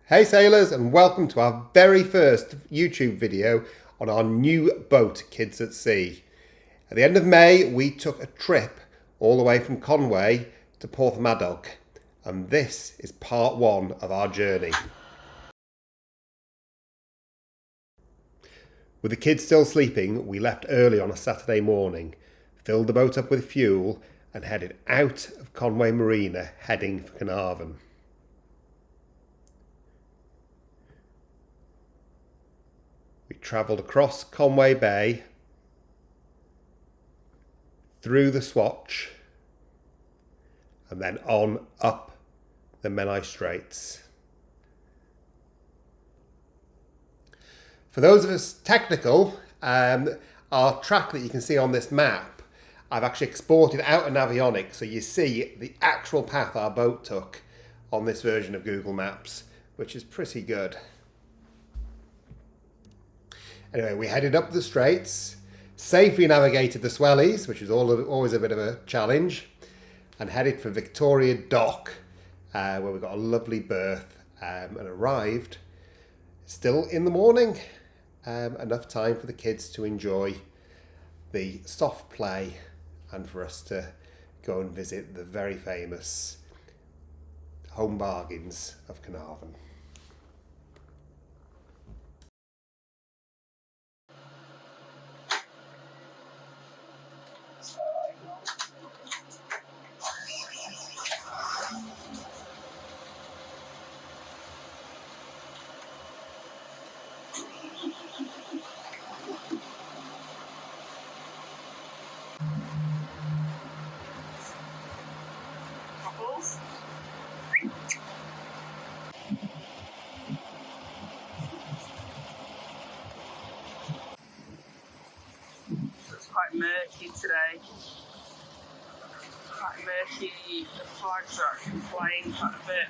Hey sailors, and welcome to our very first YouTube video on our new boat, Kids at Sea. At the end of May, we took a trip all the way from Conwy to Porthmadog, and this is part one of our journey. With the kids still sleeping, we left early on a Saturday morning, filled the boat up with fuel, and headed out of Conwy Marina, heading for Caernarfon. We travelled across Conwy Bay, through the Swatch, and then on up the Menai Straits. For those of us technical, our track that you can see on this map, I've actually exported out of Navionics, so you see the actual path our boat took on this version of Google Maps, which is pretty good. Anyway, we headed up the Straits, safely navigated the Swellies, which is always a bit of a challenge, and headed for Victoria Dock, where we got a lovely berth and arrived still in the morning. Enough time for the kids to enjoy the soft play and for us to go and visit the very famous home bargains of Caernarfon. It's quite murky today. Quite murky. The flags are actually flying quite a bit.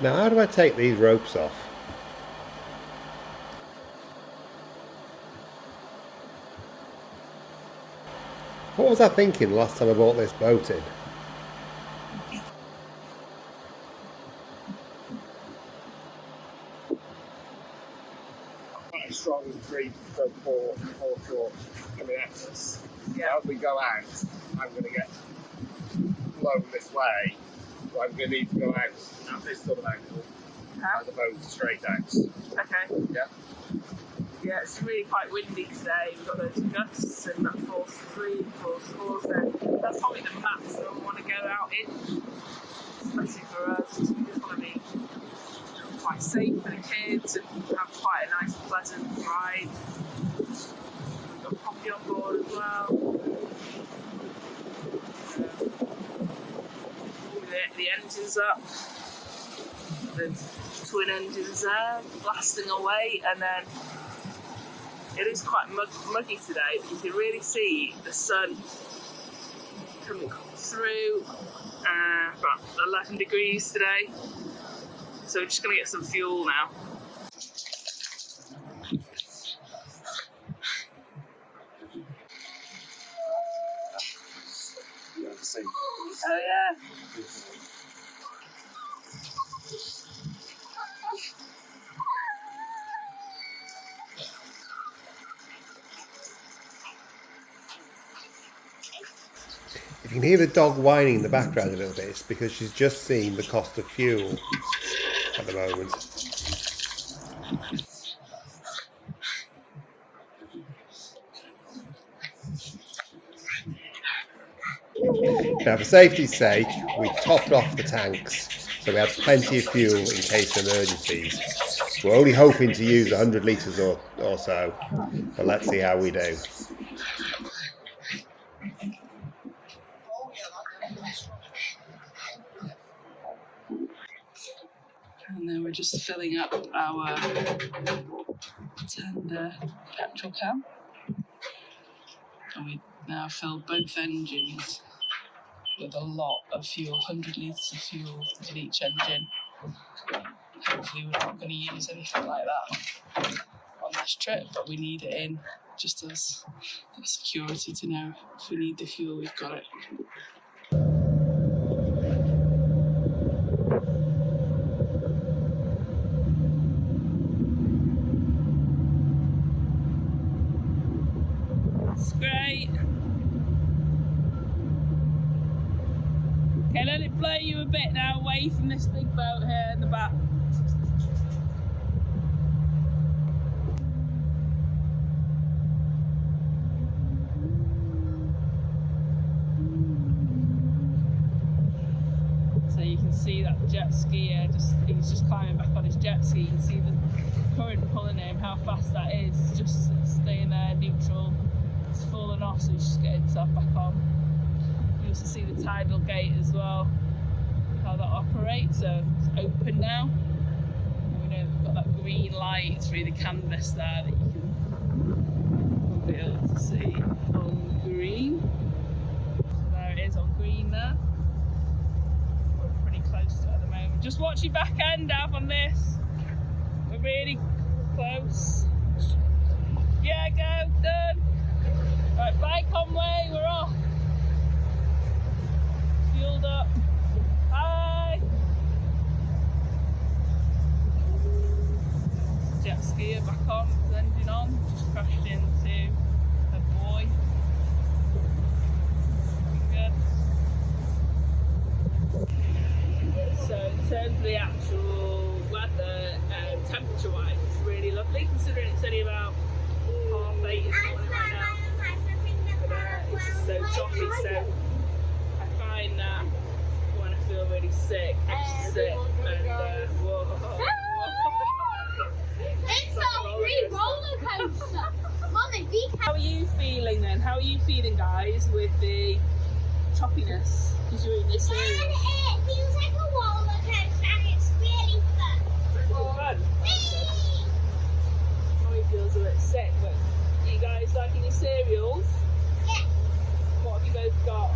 Now, how do I take these ropes off? What was I thinking last time I bought this boat in? Quite a strong 3-4 short coming at us. Yeah. As we go out, I'm going to get blown this way, so I'm going to need to go out at this sort of angle as opposed to straight out. Okay. Yeah. Yeah, it's really quite windy today. We've got those gusts and that force 3, force 4, so that's probably the max that we want to go out in, especially for us. We just want to be quite safe for the kids and have quite a nice, pleasant ride. We've got Poppy on board as well. The engine's up. The twin engines there, blasting away, and then it is quite muggy today, but you can really see the sun coming through. About 11 degrees today, so we're just going to get some fuel now. Oh yeah. If you can hear the dog whining in the background a little bit, it's because she's just seen the cost of fuel at the moment. Now, for safety's sake, we topped off the tanks, so we had plenty of fuel in case of emergencies. We're only hoping to use 100 litres or so, but let's see how we do. And then we're just filling up our tender petrol can. And we now fill both engines with a lot of fuel, 100 litres of fuel in each engine. Hopefully we're not going to use anything like that on this trip, but we need it in just as security to know if we need the fuel, we've got it. It's great. Okay, let it blow you a bit now away from this big boat here in the back. So you can see that jet skier, he's just climbing back on his jet ski. You can see the current pulling him, how fast that is. It's just staying there neutral. It's fallen off, so he's just getting himself back on. You also see the tidal gate as well, how that operates. So it's open now. And we know we've got that green light through the canvas there that you can be able to see on green. So there it is on green there. We're pretty close to it at the moment. Just watch your back end, Daf, on this. We're really close. Yeah, go, done. Right, bye Conwy, we're off. Fueled up. Bye. Jet skier back on, with the engine on. Just crashed into a buoy. Good. So in terms of the actual weather, temperature-wise, it's really lovely, considering it's only about 8:30 in the morning right now. But it's just so choppy, so I find that when I feel really sick, I'm sick and whoa. It's a free roller coaster. Mommy, be careful. How are you feeling then? How are you feeling, guys, with the choppiness? Because you're in this area. It feels like a roller coaster and it's really fun. Fun. Probably feels a bit sick, but are you guys liking your cereals? Yeah. What have you both got?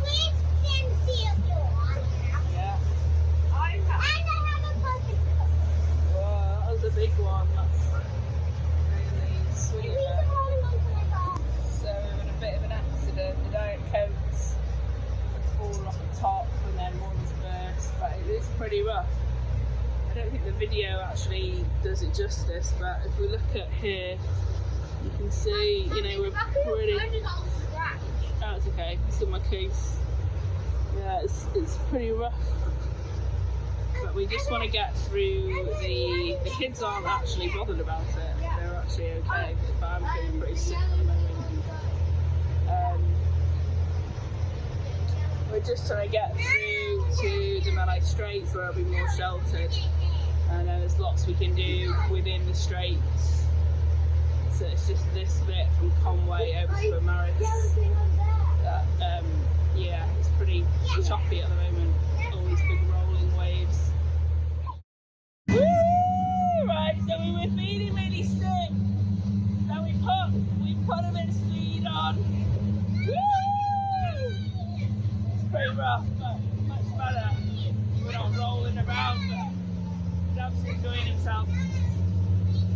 With them cereal I have. Yeah. And I have a puppy cup. Whoa, that was a big one. That's really sweet. These are the only ones that I got. So we had a bit of an accident. The Diet Cokes had fallen off the top and then one's burst, but it is pretty rough. I don't think the video actually does it justice, but if we look at here, you can see, you know, we're pretty... Oh, it's okay. It's in my case. Yeah, it's pretty rough. But we just want to get through the kids aren't actually bothered about it. They're actually okay. But I'm feeling pretty sick at the moment. We're just trying to get through to the Menai Straits where it'll be more sheltered. And there's lots we can do within the straits. So it's just this bit from Conwy over to Maris. Yeah, it's pretty choppy at the moment. All these big rolling waves. Woo! Right, so we were feeling really sick. So we put a bit of speed on. Woo! It's pretty rough, but much better. We're not rolling around, but he's absolutely enjoying himself.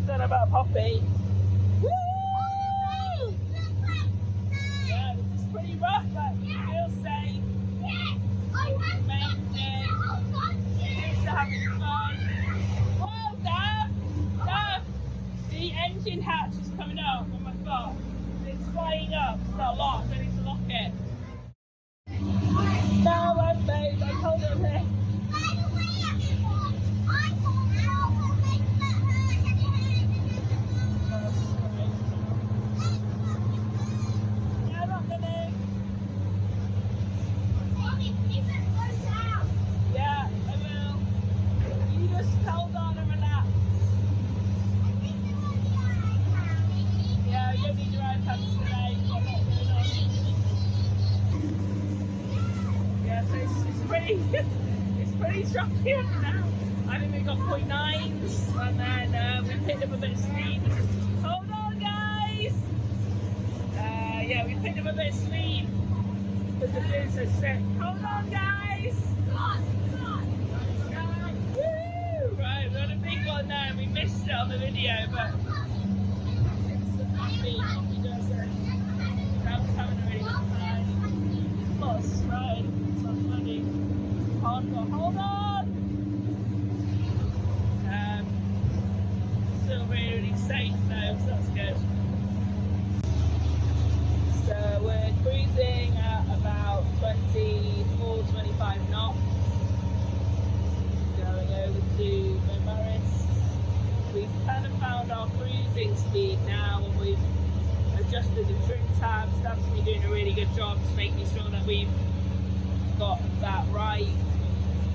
Don't know about Poppy. Woo! Yeah, this is pretty rough, but you feel safe. Amazing. Kids are having fun. Whoa, Daf! The engine hatch is coming up on my foot. It's flying up. It's not locked. I need to lock it. No, I'm babe. I told him here. Yeah, I will. You just hold on and relax. Yeah, you don't need your iPads today. You've got a lot going on. Yeah, so it's pretty shocking now. I think we got 0.9s and then we picked up a bit of speed. Hold on, guys! Yeah, we picked up a bit of speed because the food's so sick. Hold on, guys! Woo! Oh no, we missed it on the video, but it's the coffee does it. I was having a really good time. Plus, right, so funny. Hold on! Still really safe though, so that's good. So we're cruising at about 24-25 knots. Going over to Menai. We've kind of found our cruising speed now, and we've adjusted the trim tabs. That's been doing a really good job to making sure that we've got that right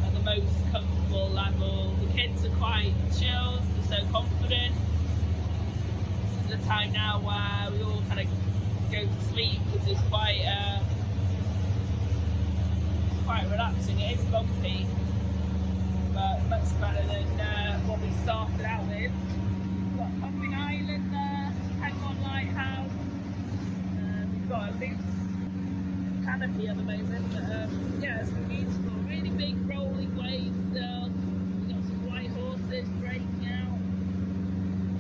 at the most comfortable level. The kids are quite chilled, they're so confident. This is the time now where we all kind of go to sleep, because it's quite relaxing. It is bumpy, but much better than what we started out with. We've got Conwy Island there, Caernarfon Lighthouse. We've got a loose canopy at the moment, but yeah, it's been beautiful. Really big rolling waves still. We've got some white horses breaking out.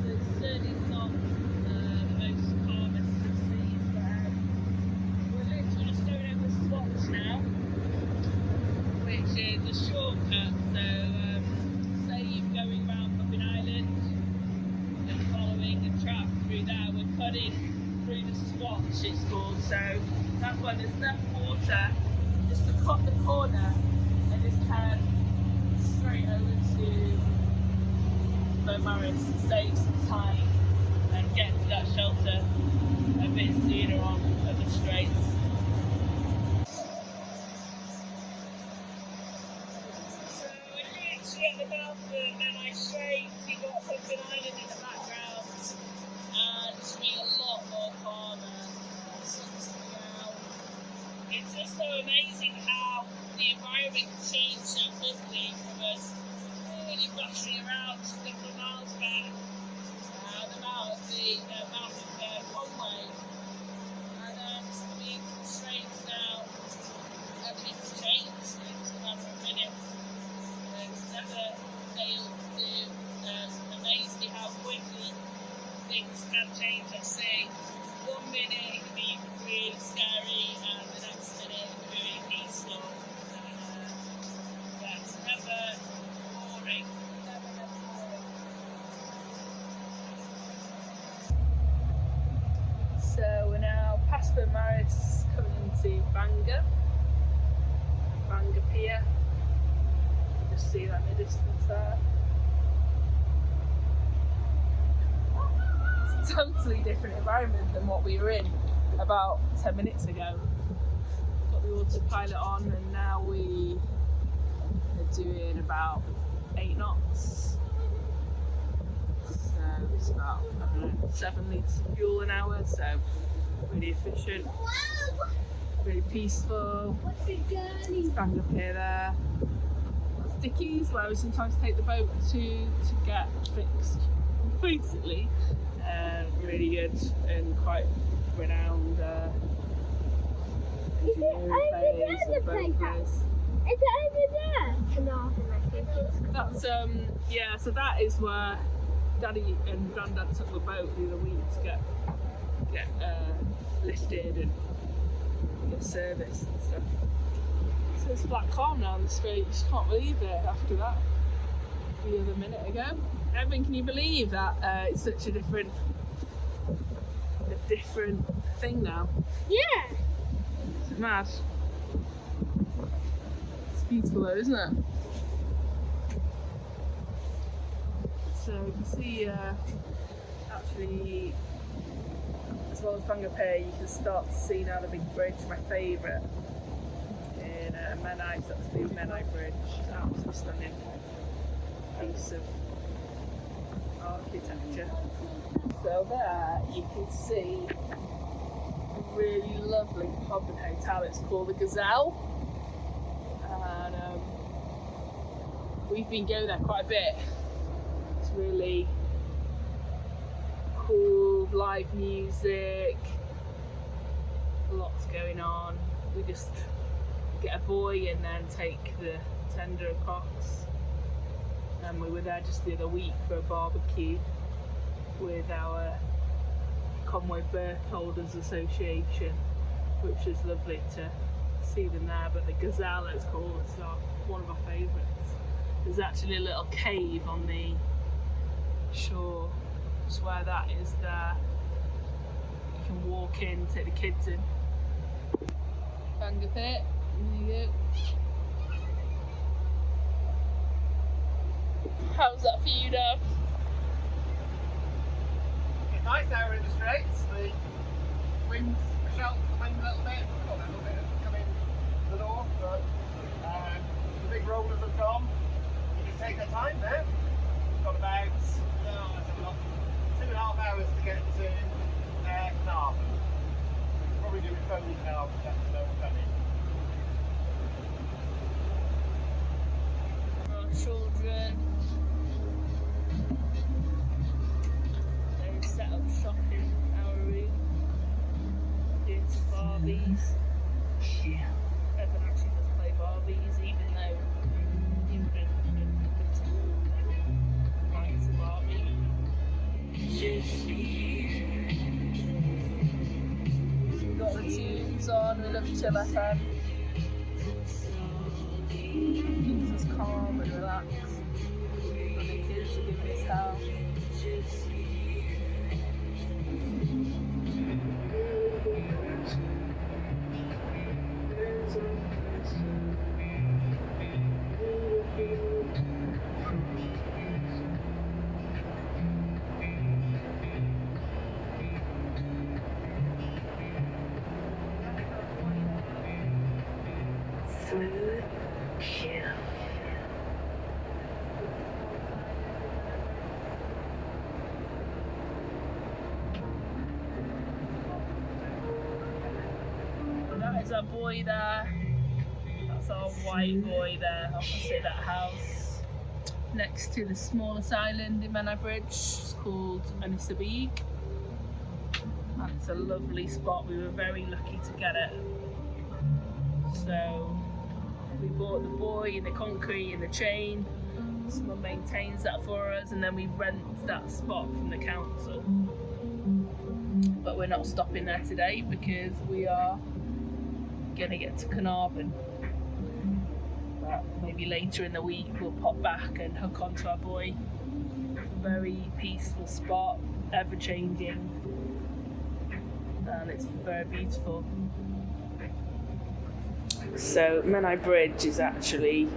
So it's certainly not the most calmest of seas, but we're literally just going over the Swatch now, which is a shortcut. So say you're going around Conwy Island and following the track through there, we're cutting through the Swatch, it's called. So that's when there's enough water just to cut the corner and just head straight over to Menai to save some time and get to that shelter a bit sooner on at the Straits. So we're literally at the mouth of Menai Straits. You've got Porthmadog Island in the background, and it's been a lot more calmer. The sun's coming out. It's just so amazing how the environment can change so quickly from us really rushing around just a couple of miles back. I'm out of the mouth of Conwy, and just coming into the Straits now. Everything's changed in just a matter of minutes. It's never failed to amaze me how quickly things can change. I say 1 minute it can be really scary, and the next minute it can be really peaceful. Yeah, it's never boring. Never boring. So we're now past Menai, coming into Bangor Pier. Just see that in the distance there. It's a totally different environment than what we were in about 10 minutes ago. Got the autopilot on, and now we are doing about 8 knots. So it's about, I don't know, 7 litres of fuel an hour, so really efficient, really peaceful. Bangor Pier there. Stickies, where we sometimes take the boat to get fixed, basically. Really good and quite renowned engineering place. Is it over there? Caernarfon, I think it's called. That's yeah. So that is where Daddy and Grandad took the boat the other week to get lifted and get serviced and stuff. So it's flat calm now on the Straits. You just can't believe it after that. The other minute ago. Evan, can you believe that it's such a different thing now? Yeah. It's mad. It's beautiful though, isn't it? So you can see actually, as well as Bangor Pier, you can start to see now the big bridge, my favourite in Menai. So that's the Menai Bridge. It's absolutely stunning piece of architecture. So there you can see a really lovely pub and hotel. It's called the Gazelle, and we've been going there quite a bit. It's really cool, live music, lots going on. We just get a buoy and then take the tender across. and we were there just the other week for a barbecue with our Conwy Berth Holders Association, which was lovely to see them there. But the gazelle, it's called, it's one of our favourites. There's actually a little cave on the shore, just where that is there. You can walk in, take the kids in. Bang a pit, there you go. How's that for you, Dad? It's nice now we're in the Straits. The wind's sheltered the wind a little bit. We've got a little bit coming to the north, but the big rollers have gone. You just take their time there. We've got about 2.5 hours to get to Caernarfon. Probably doing phone now, but that's no funny. Our children, they've set up shop in our room, doing some Barbies. Evan actually does play Barbies, even though he wouldn't likes a Barbie. We've got the tunes on, we love Chill FM. Keeps us calm and relaxed. And the kids are giving us hell. That is our boy there. That's our white boy there, opposite that house. Next to the smallest island in Menai Bridge, it's called Knutsford. And it's a lovely spot. We were very lucky to get it. So we bought the buoy and the concrete and the chain. Someone maintains that for us, and then we rent that spot from the council. But we're not stopping there today because we are going to get to Caernarfon. But maybe later in the week we'll pop back and hook onto our buoy. Very peaceful spot, ever changing, and it's very beautiful. So Menai Bridge is actually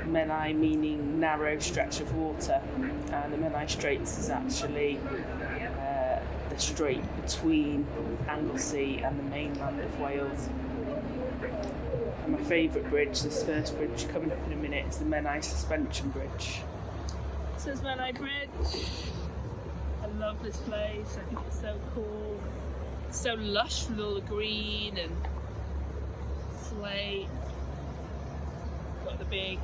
Menai meaning narrow stretch of water, and the Menai Straits is actually the strait between Anglesey and the mainland of Wales. And my favourite bridge, this first bridge coming up in a minute, is the Menai Suspension Bridge. This is Menai Bridge. I love this place, I think it's so cool. It's so lush with all the green and slate. Got the big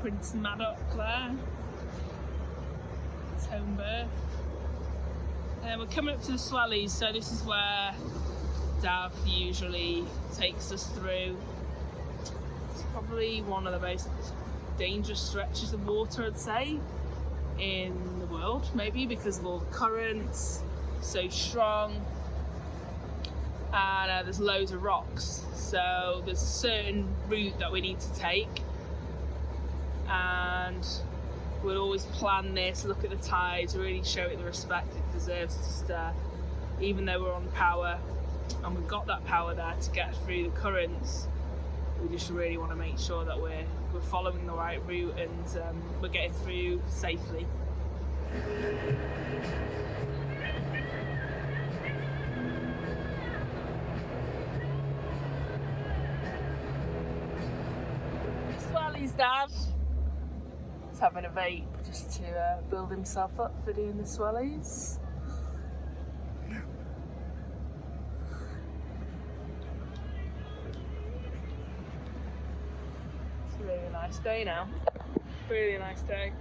Porthmadog there. It's home berth. And we're coming up to the Swellies, so this is where Daf usually takes us through. It's probably one of the most dangerous stretches of water, I'd say, in the world, maybe because of all the currents, so strong, and there's loads of rocks. So there's a certain route that we need to take, and we'll always plan this, look at the tides, really show it the respect it deserves. Just, even though we're on power, and we've got that power there to get through the currents, we just really want to make sure that we're following the right route and we're getting through safely. Swellies, Dav. He's having a vape just to build himself up for doing the Swellies. It's a really nice day now. Really nice day.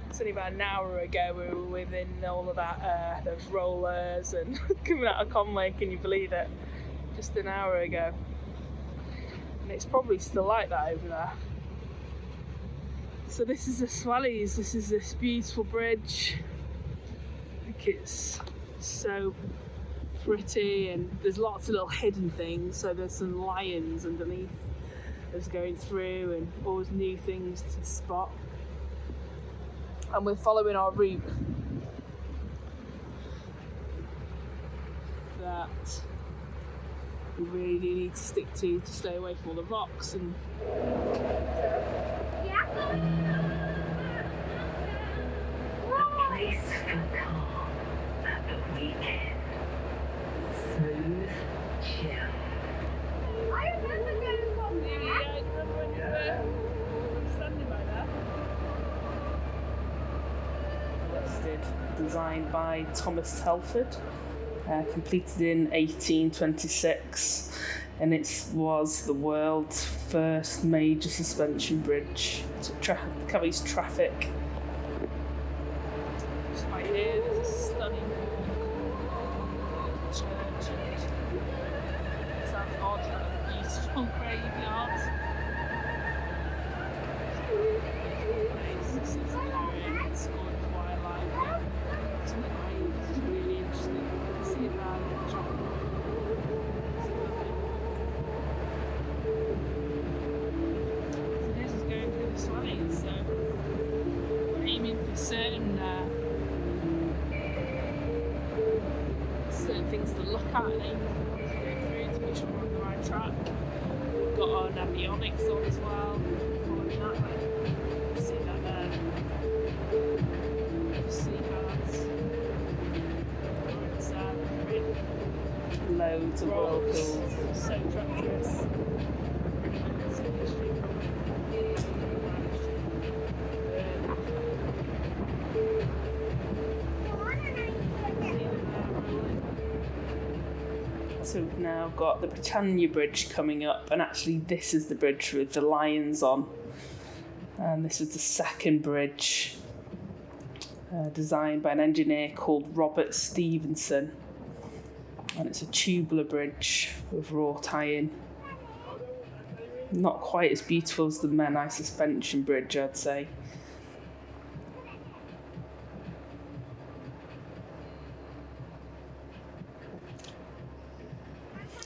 It's only about an hour ago we were within all of that, those rollers and coming out of Conwy, can you believe it? just an hour ago. And it's probably still like that over there. So this is the Swellies, this is this beautiful bridge. I think it's so pretty, and there's lots of little hidden things. So there's some lions underneath that's going through, and always new things to spot. And we're following our route that we really do need to stick to stay away from all the rocks and A place for calm at the weekend. Smooth, chill. I remember going from there. yeah, I remember when you were standing by there. Listed, designed by Thomas Telford, completed in 1826, and it was the world's first major suspension bridge. So carries traffic. Just right here, there's a stunning church and sounds odd, like a beautiful graveyard. This is the area, it's called Twilight. Some of the graves is really interesting. You can see it there in the shop. So this is going through the Swellies, so we're aiming for certain things to look at and aim for as we go through to make sure we're on the right track. We've got our avionics on as well, following that way. You see that there. Sea birds. Loads of whirlpools. So treacherous. So we've now got the Britannia Bridge coming up, and actually this is the bridge with the lions on. And this is the second bridge designed by an engineer called Robert Stevenson. And it's a tubular bridge with wrought iron. Not quite as beautiful as the Menai suspension bridge, I'd say.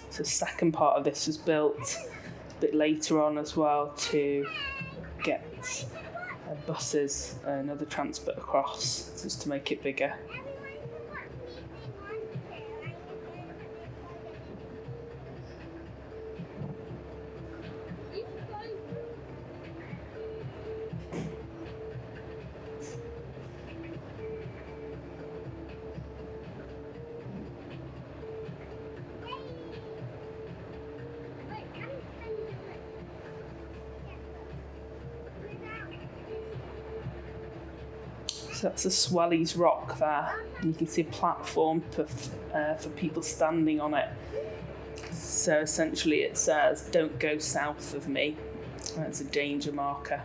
So the second part of this was built a bit later on as well to get buses and other transport across, just to make it bigger. So that's a Swellies rock there, and you can see a platform for people standing on it. So essentially it says, "Don't go south of me." That's a danger marker.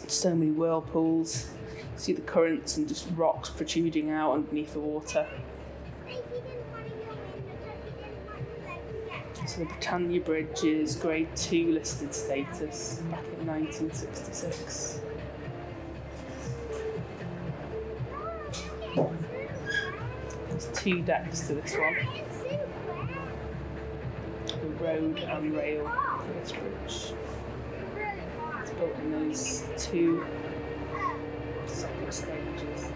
So many whirlpools. See the currents and just rocks protruding out underneath the water. So the Britannia Bridge is Grade 2 listed status back in 1966. There's 2 decks to this one. The road and rail for this bridge. It's built in those 2 separate stages.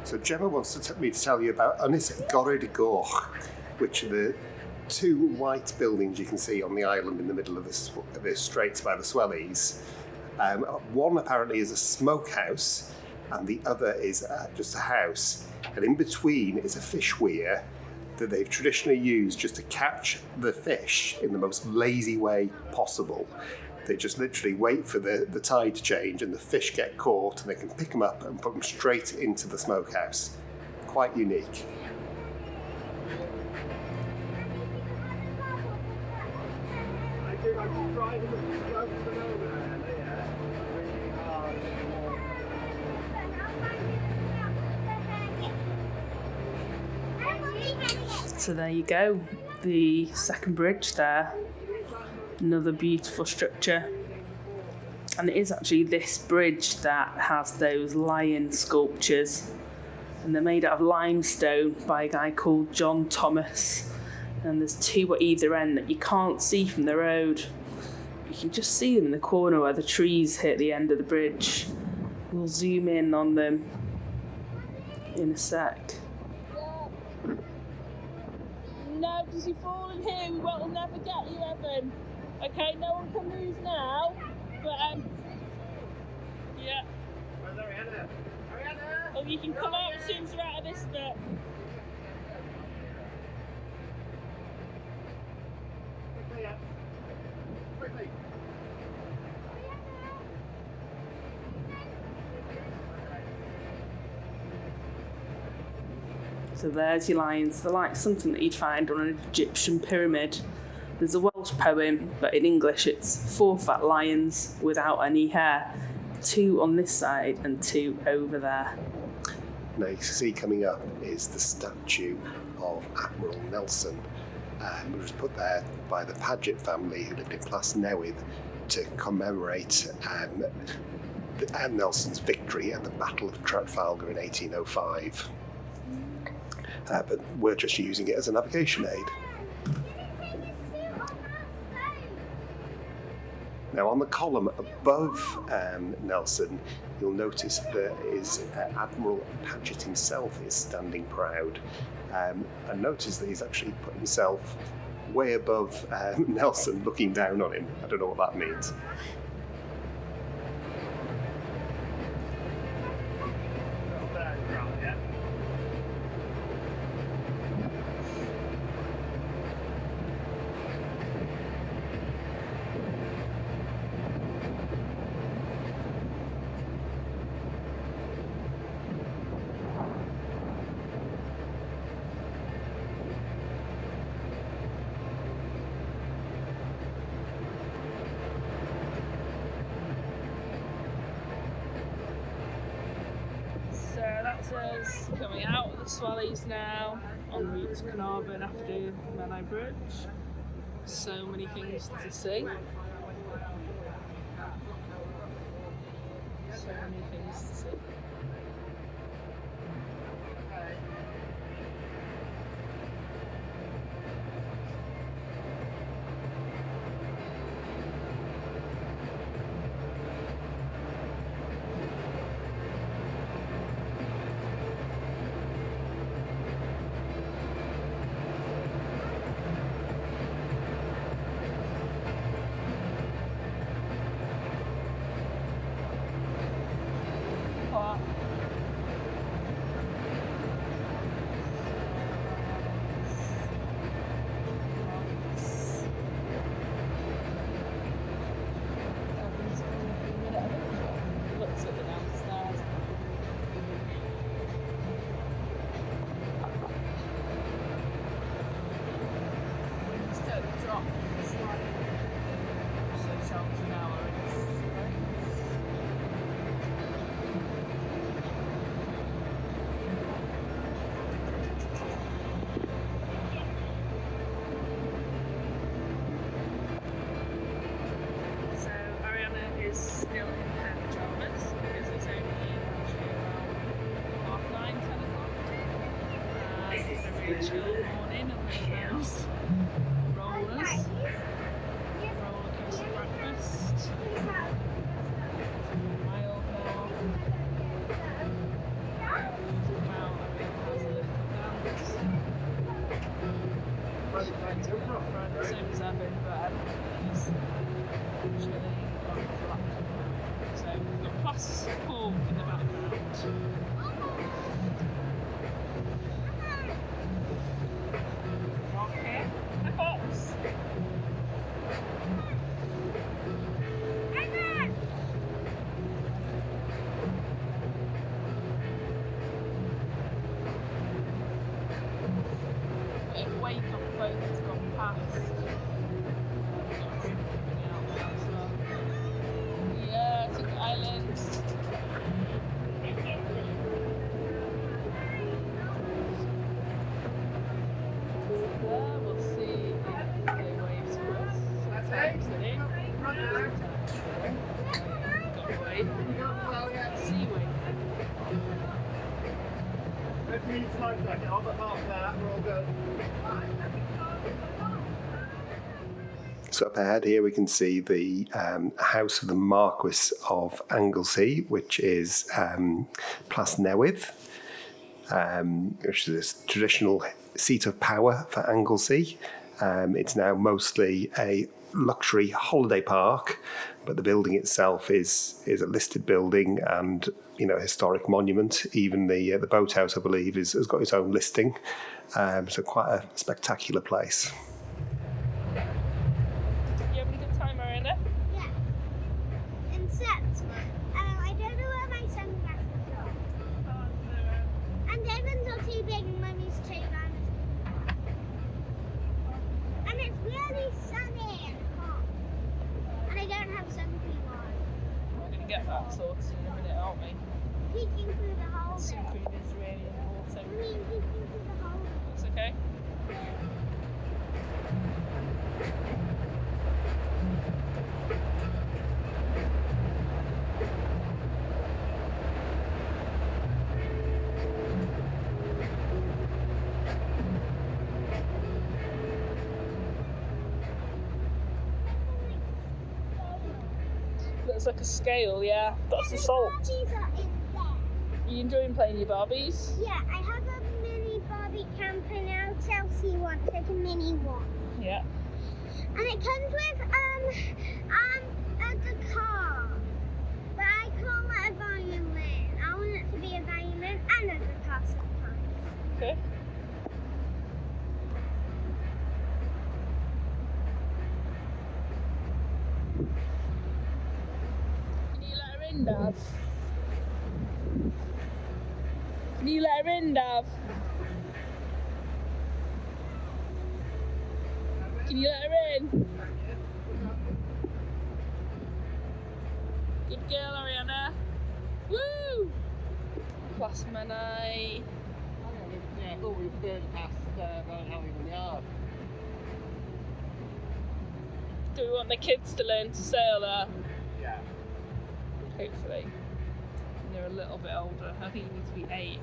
So Gemma wants me to tell you about Ynys Gored y Goch, which are the 2 white buildings you can see on the island in the middle of the straits by the Swellies. One apparently is a smokehouse, and the other is just a house. And in between is a fish weir that they've traditionally used just to catch the fish in the most lazy way possible. They just literally wait for the tide to change and the fish get caught, and they can pick them up and put them straight into the smokehouse. Quite unique. I do like to try them and go to the homeland, yeah. Really hard and So there you go, the second bridge there. Another beautiful structure. And it is actually this bridge that has those lion sculptures. And they're made out of limestone by a guy called John Thomas. And there's two at either end that you can't see from the road. You can just see them in the corner where the trees hit the end of the bridge. We'll zoom in on them in a sec. No, because you fall in here, we will never get you, Evan. Okay, no one can move now, but yeah. where's Ariana? Ariana! Oh, you can come out as soon as you're out of this bit. Quickly, yeah. Quickly. So there's your lions. They're like something that you'd find on an Egyptian pyramid. There's a Welsh poem, but in English it's 4 fat lions without any hair. 2 on this side and 2 over there. Now you can see coming up is the statue of Admiral Nelson, which was put there by the Paget family who lived in Plasnewydd to commemorate Anne Nelson's victory at the Battle of Trafalgar in 1805. But we're just using it as a navigation aid. Now on the column above Nelson, you'll notice there is Admiral Paget himself is standing proud. And notice that he's actually put himself way above Nelson, looking down on him. I don't know what that means. So that's us coming out of the Swellies now, en route to Caernarfon after Menai Bridge. So many things to see. So many things to see. Still in her pyjamas because it's only actually around 9:30, 10 o'clock. It's a really chill morning, and then there's roller coaster breakfast. It's mild now. Come out, everyone has a little dance. She went to the front, same as Evan, but he's chilling. So we've got Plus Pork in the background. bit of wake off the boat that's gone past. Coming out now as well. Yeah, to the islands. There, we'll see if they wave to us. Sometimes they do. Sometimes they don't. Got a wave. Sea wave. If you use life jacket on the half that, we're all good. So up ahead here we can see the house of the Marquis of Anglesey, which is Plas Newydd, which is this traditional seat of power for Anglesey. It's now mostly a luxury holiday park, but the building itself is a listed building and, you know, a historic monument. Even the boathouse, I believe, has got its own listing. So quite a spectacular place. You having a good time, Ariana? Yeah. Except, I don't know where my sunglasses are. And Devon's are too big and Mummy's too round. And it's really sunny and hot. And I don't have sun cream on. We're going to get that sorted in a minute, aren't we? Peeking through the hole. Sun cream is really important. I mean, peeking through the hole. It's okay. Looks like a scale, yeah. That's the salt. Barbies are in there. You enjoying playing your Barbies? Yeah, I have a mini Barbie camper now. Chelsea wants like a mini one. Yeah. And it comes with the car. But I call it a violin. I want it to be a violin and a guitar sometimes. Okay. Can you let her in, Dav? Can you let her in, Dav? Can you let her in? Good girl, Ariana. Woo! Plus Menai. Yeah, I thought we were further past Bayliner Yard. Do we want the kids to learn to sail there? Yeah. Hopefully. When they're a little bit older. I think you need to be 8.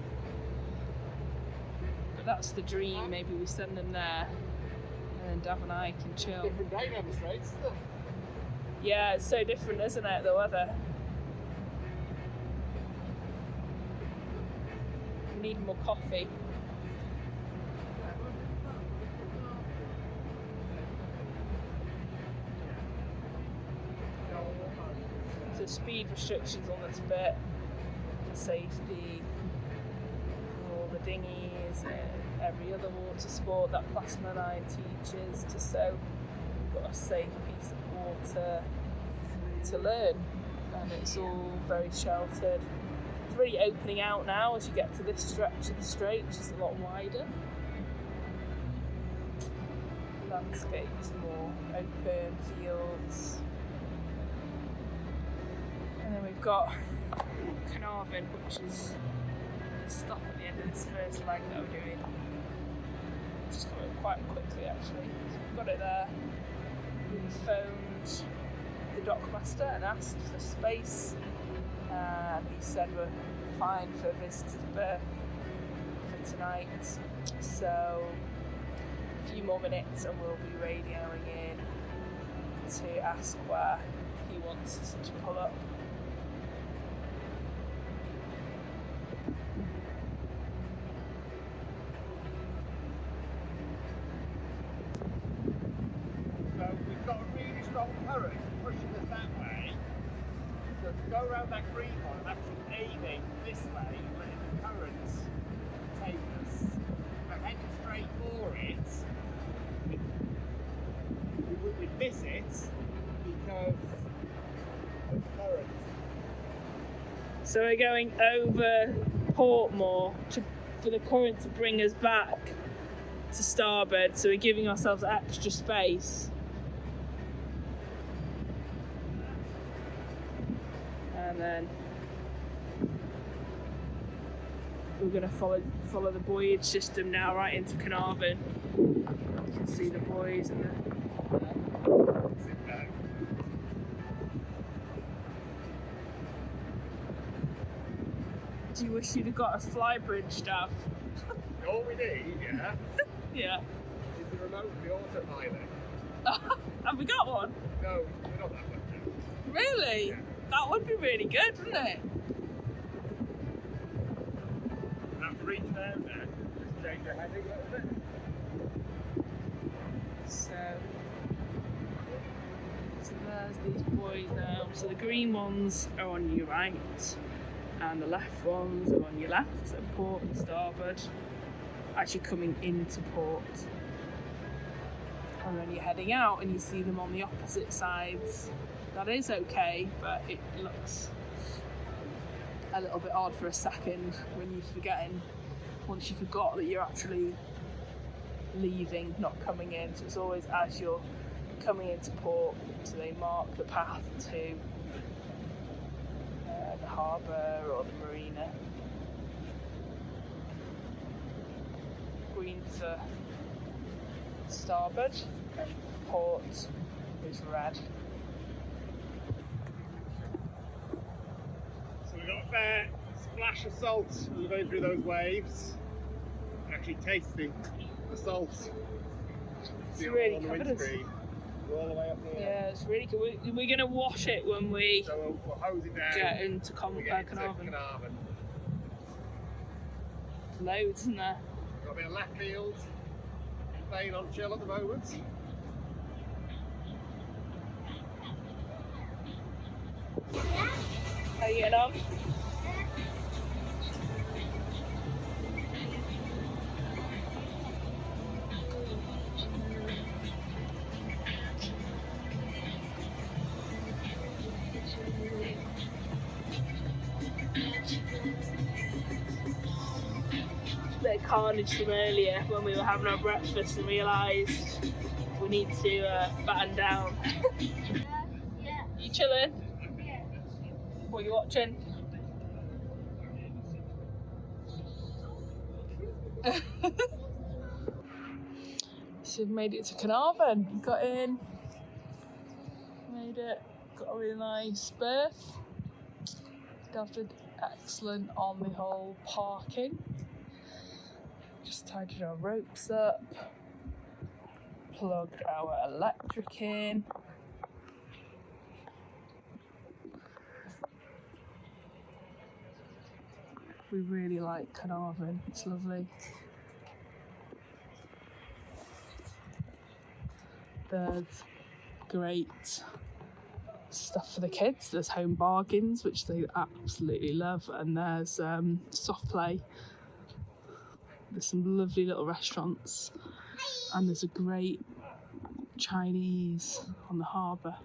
But that's the dream. Maybe we send them there. And then Daf and I can chill. Different day down the Straits, isn't it? Yeah, it's so different, isn't it, the weather? We need more coffee. So speed restrictions on this bit for safety for all the dinghies and every other water sport that Plas Menai teaches, just so we've got a safe piece of water to learn, and it's all very sheltered. It's really opening out now as you get to this stretch of the strait, which is a lot wider. Landscapes more open, fields. And then we've got Caernarfon, which is the stop at the end of this first leg that we're doing. Just coming quite quickly actually. So we've got it there. We phoned the dockmaster and asked for space, and he said we're fine for a visitor's berth for tonight. So a few more minutes and we'll be radioing in to ask where he wants us to pull up. So we've got a really strong current pushing us that way. So to go around that green one, I'm actually aiming this way, letting the currents take us. If I'm heading straight for it, we miss it because of the current. So we're going over Portmore for the current to bring us back. to starboard, so we're giving ourselves extra space. And then we're going to follow the buoyage system now right into Caernarfon. You can see the buoys and the... Do you wish you'd have got a fly bridge, Daf? All we need, yeah, Yeah. is the remote for the autopilot. Have we got one? No, we're not that much now. Really? Yeah. That would be really good, wouldn't it? You have to reach down there. Just change your heading a little bit. So there's these buoys now. So the green ones are on your right, and the left ones are on your left, so port and starboard. Actually coming into port. And then you're heading out and you see them on the opposite sides. That is okay, but it looks a little bit odd for a second when you're forgetting, once you forgot that you're actually leaving, not coming in. So it's always as you're coming into port, so they mark the path to the harbour or the marina. Green for starboard, and port is red. So we've got a fair splash of salt when you're going through those waves. Actually tasting the salt. It's really on the covered us. windscreen. We're all the way up here. Yeah, it's really good. We're going to wash it when we So we'll hose it down. get into when we get into Caernarfon. Caernarfon. Loads, isn't there? Got a bit of left field. Playing on chill at the moment. How you getting on? Bit of carnage from earlier when we were having our breakfast and realised we need to batten down. Yeah. You chilling? What are you watching? So we've made it to Caernarfon. Got in, made it, got a really nice berth. Dafydd excellent on the whole parking. Just tidied our ropes up, plugged our electric in. We really like Caernarfon, it's lovely. There's great stuff for the kids. There's home bargains, which they absolutely love, and there's soft play. There's some lovely little restaurants, and there's a great Chinese on the harbour.